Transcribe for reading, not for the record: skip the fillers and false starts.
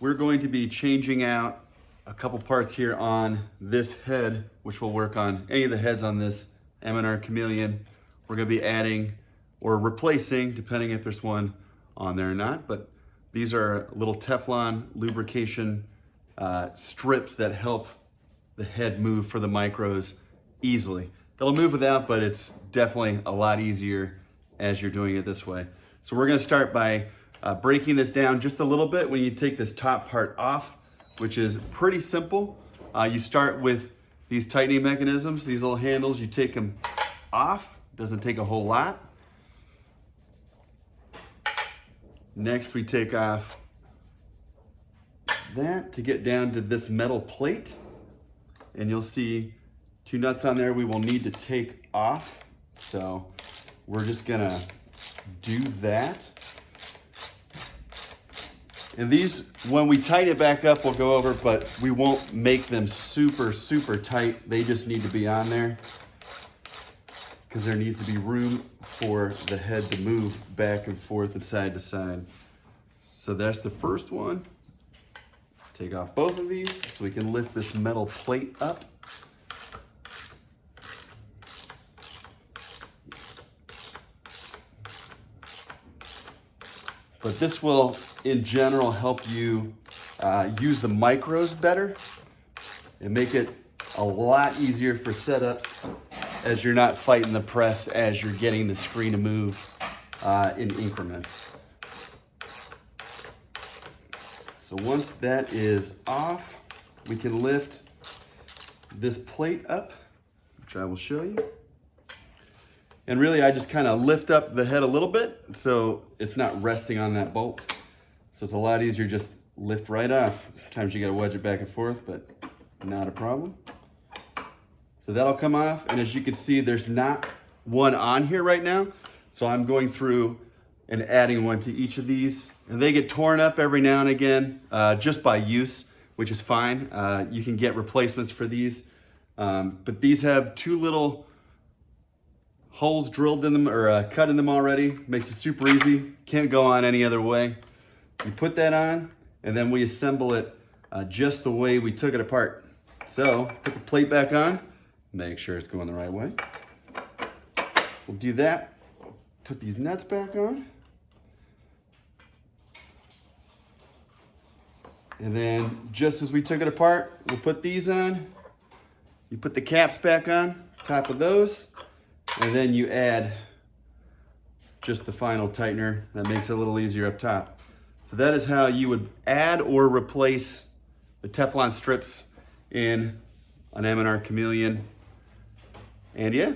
we're going to be changing out a couple parts here on this head, which will work on any of the heads on this M&R Chameleon. We're going to be adding or replacing, depending if there's one on there or not, but these are little Teflon lubrication strips that help the head move for the micros easily. They'll move without, but it's definitely a lot easier as you're doing it this way. So we're going to start by breaking this down just a little bit. When you take this top part off, which is pretty simple, you start with these tightening mechanisms, these little handles, you take them off. Doesn't take a whole lot. Next, we take off that to get down to this metal plate. And you'll see two nuts on there we will need to take off. So we're just gonna do that. And these, when we tighten it back up, we'll go over, but we won't make them super, super tight. They just need to be on there because there needs to be room for the head to move back and forth and side to side. So that's the first one. Take off both of these so we can lift this metal plate up. But this will, in general, help you use the micros better and make it a lot easier for setups as you're not fighting the press as you're getting the screen to move in increments. So once that is off, we can lift this plate up, which I will show you. And really, I just kind of lift up the head a little bit so it's not resting on that bolt. So it's a lot easier, just lift right off. Sometimes you gotta wedge it back and forth, but not a problem. So that'll come off, and as you can see, there's not one on here right now. So I'm going through and adding one to each of these. And they get torn up every now and again, just by use, which is fine. You can get replacements for these. But these have two little holes drilled in them or cut in them already. Makes it super easy. Can't go on any other way. You put that on, and then we assemble it just the way we took it apart. So put the plate back on. Make sure it's going the right way. So we'll do that. Put these nuts back on. And then just as we took it apart, we'll put these on. You put the caps back on, top of those, and then you add just the final tightener. That makes it a little easier up top. So that is how you would add or replace the Teflon strips in an M&R Chameleon. And yeah,